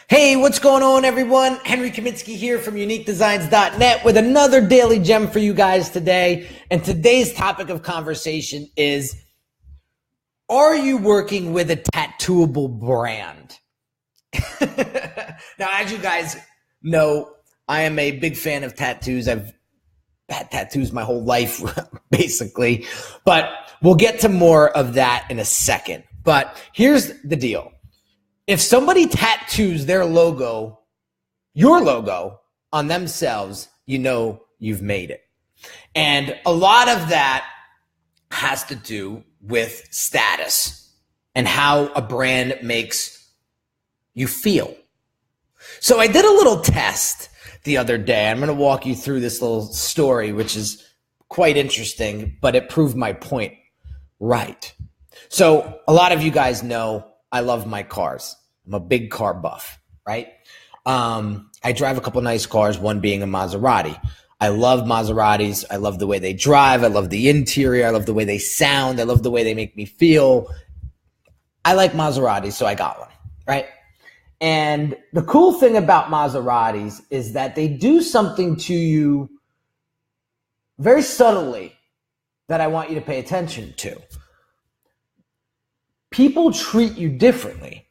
Hey, what's going on, everyone? Henry Kaminski here from UniqueDesignz.net with another daily gem for you guys today. And today's topic of conversation is, are you working with a tattooable brand? Now, as you guys know, I am a big fan of tattoos. I've had tattoos my whole life, basically. But we'll get to more of that in a second. But here's the deal. If somebody tattoos their logo, your logo, on themselves, you know you've made it. And a lot of that has to do with status and how a brand makes you feel. So I did a little test the other day. I'm going to walk you through this little story, which is quite interesting, but it proved my point right. So a lot of you guys know I love my cars. I'm a big car buff, right? I drive a couple nice cars, one being a Maserati. I love Maseratis. I love the way they drive. I love the interior. I love the way they sound. I love the way they make me feel. I like Maseratis, so I got one, right? And the cool thing about Maseratis is that they do something to you very subtly that I want you to pay attention to. People treat you differently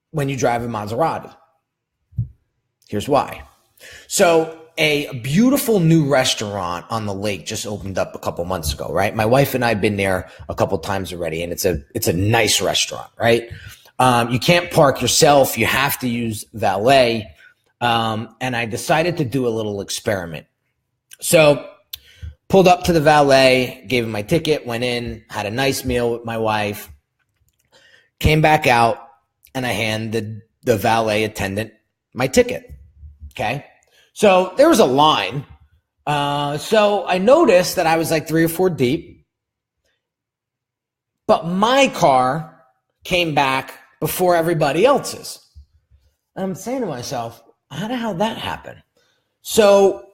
when you drive a Maserati. Here's why. So a beautiful new restaurant on the lake just opened up a couple months ago, right? My wife and I have been there a couple times already, and it's a nice restaurant, right? You can't park yourself. You have to use valet. And I decided to do a little experiment. So pulled up to the valet, gave him my ticket, went in, had a nice meal with my wife, came back out, and I handed the valet attendant my ticket, okay? So there was a line. So I noticed that I was like 3 or 4 deep, but my car came back before everybody else's. I'm saying to myself, how the hell did that happen? So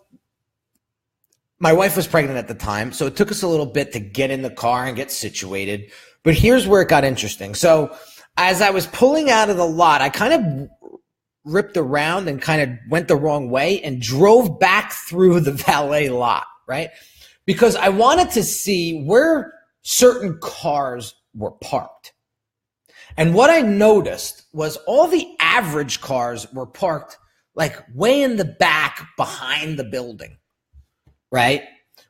my wife was pregnant at the time, so it took us a little bit to get in the car and get situated. But here's where it got interesting. So as I was pulling out of the lot, I kind of ripped around and kind of went the wrong way and drove back through the valet lot, right? Because I wanted to see where certain cars were parked. And what I noticed was all the average cars were parked like way in the back behind the building, right?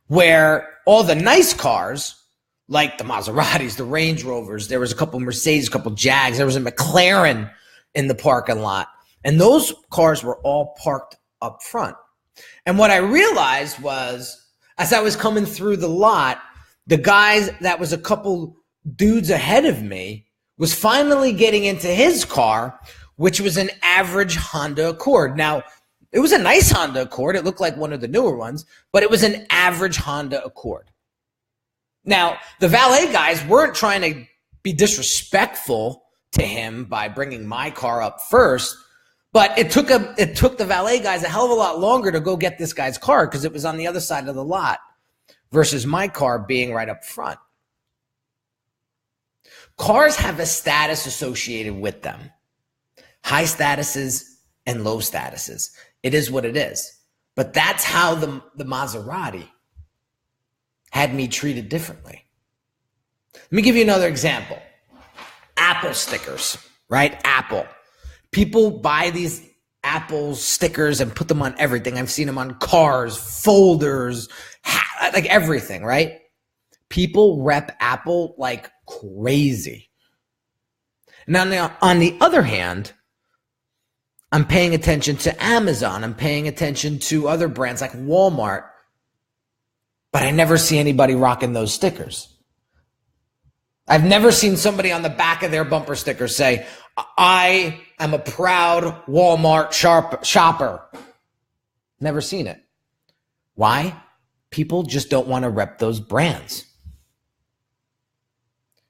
Where all the nice cars, like the Maseratis, the Range Rovers, there was a couple Mercedes, a couple Jags, there was a McLaren in the parking lot. And those cars were all parked up front. And what I realized was, as I was coming through the lot, the guys that was a couple dudes ahead of me was finally getting into his car, which was an average Honda Accord. Now, it was a nice Honda Accord. It looked like one of the newer ones, but it was an average Honda Accord. Now, the valet guys weren't trying to be disrespectful to him by bringing my car up first, but it took the valet guys a hell of a lot longer to go get this guy's car because it was on the other side of the lot versus my car being right up front. Cars have a status associated with them. High statuses and low statuses. It is what it is. But that's how the Maserati had me treated differently. Let me give you another example. Apple stickers, right? Apple. People buy these Apple stickers and put them on everything. I've seen them on cars, folders, like everything, right? People rep Apple like crazy. Now, on the other hand, I'm paying attention to Amazon. I'm paying attention to other brands like Walmart, but I never see anybody rocking those stickers. I've never seen somebody on the back of their bumper sticker say, I am a proud Walmart shopper. Never seen it. Why? People just don't want to rep those brands.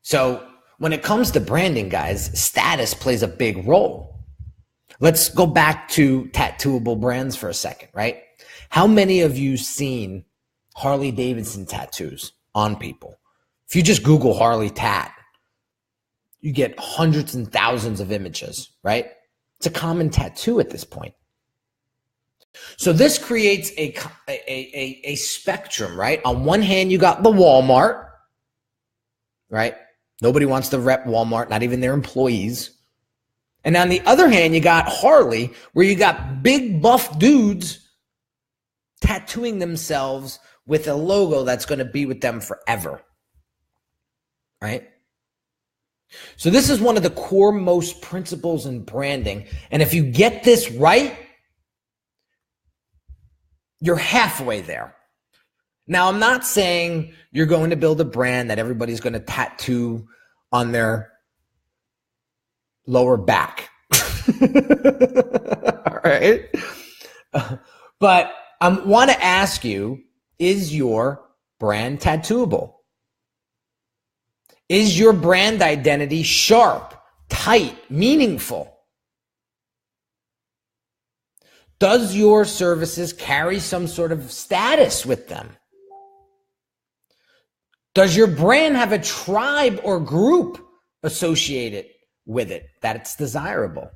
So when it comes to branding, guys, status plays a big role. Let's go back to tattooable brands for a second, right? How many of you seen Harley Davidson tattoos on people? If you just Google Harley tat, you get hundreds and thousands of images, right? It's a common tattoo at this point. So this creates a spectrum, right? On one hand, you got the Walmart, right? Nobody wants to rep Walmart, not even their employees. And on the other hand, you got Harley, where you got big buff dudes tattooing themselves with a logo that's going to be with them forever, right? So this is one of the core most principles in branding. And if you get this right, you're halfway there. Now, I'm not saying you're going to build a brand that everybody's going to tattoo on their lower back. All right. But I want to ask you, is your brand tattooable? Is your brand identity sharp, tight, meaningful? Does your services carry some sort of status with them? Does your brand have a tribe or group associated with it that it's desirable?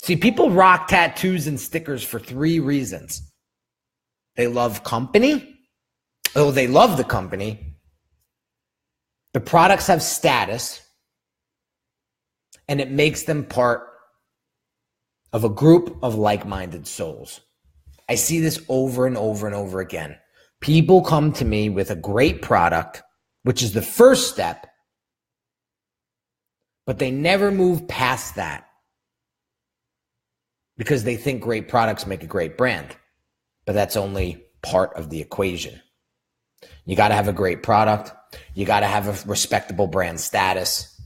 See, people rock tattoos and stickers for 3 reasons. They love company. Oh, they love the company. The products have status, and it makes them part of a group of like-minded souls. I see this over and over and over again. People come to me with a great product, which is the first step, but they never move past that because they think great products make a great brand, but that's only part of the equation. You got to have a great product. You got to have a respectable brand status,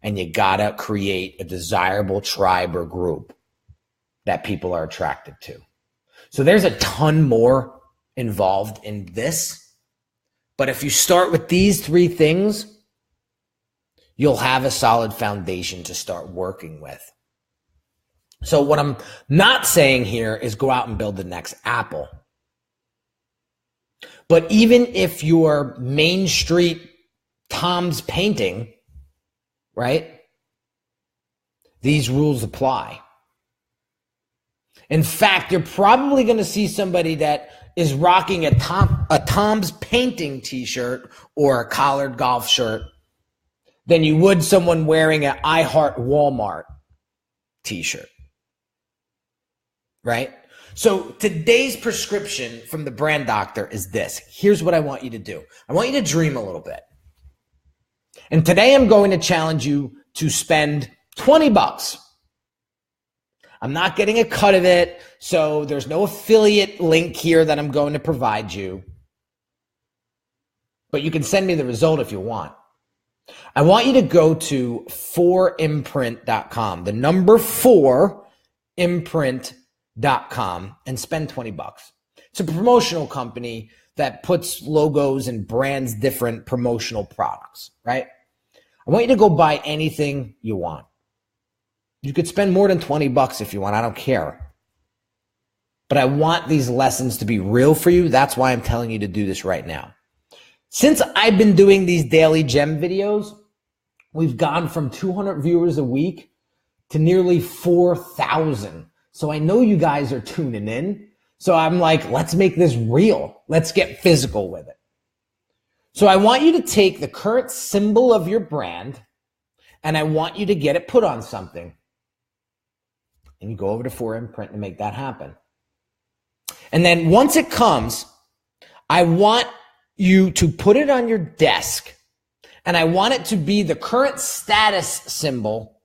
and you got to create a desirable tribe or group that people are attracted to. So there's a ton more involved in this, but if you start with these 3 things, you'll have a solid foundation to start working with. So what I'm not saying here is go out and build the next Apple. But even if you're Main Street Tom's Painting, right? These rules apply. In fact, you're probably going to see somebody that is rocking a Tom's Painting t-shirt or a collared golf shirt than you would someone wearing an I Heart Walmart t-shirt, right? So today's prescription from the brand doctor is this. Here's what I want you to do. I want you to dream a little bit. And today I'm going to challenge you to spend $20. I'm not getting a cut of it, so there's no affiliate link here that I'm going to provide you. But you can send me the result if you want. I want you to go to 4imprint.com, the number 4imprint.com, and spend $20. It's a promotional company that puts logos and brands different promotional products, right? I want you to go buy anything you want. You could spend more than $20 if you want. I don't care. But I want these lessons to be real for you. That's why I'm telling you to do this right now. Since I've been doing these daily gem videos, we've gone from 200 viewers a week to nearly 4,000. So I know you guys are tuning in. So I'm like, let's make this real. Let's get physical with it. So I want you to take the current symbol of your brand and I want you to get it put on something. And you go over to 4imprint to make that happen. And then once it comes, I want you to put it on your desk and I want it to be the current status symbol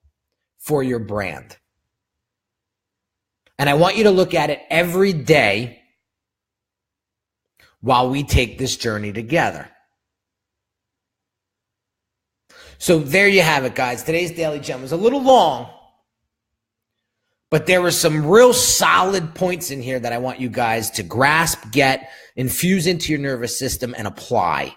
for your brand. And I want you to look at it every day while we take this journey together. So there you have it, guys. Today's Daily Gem was a little long, but there were some real solid points in here that I want you guys to grasp, get, infuse into your nervous system, and apply.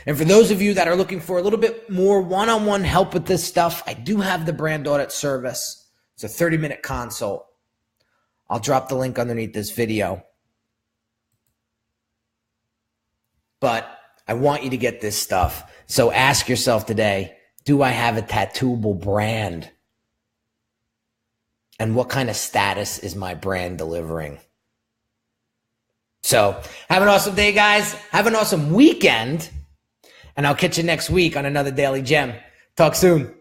And for those of you that are looking for a little bit more one-on-one help with this stuff, I do have the brand audit service. It's a 30-minute consult. I'll drop the link underneath this video. But I want you to get this stuff. So ask yourself today, do I have a tattooable brand? And what kind of status is my brand delivering? So have an awesome day, guys. Have an awesome weekend. And I'll catch you next week on another Daily Gem. Talk soon.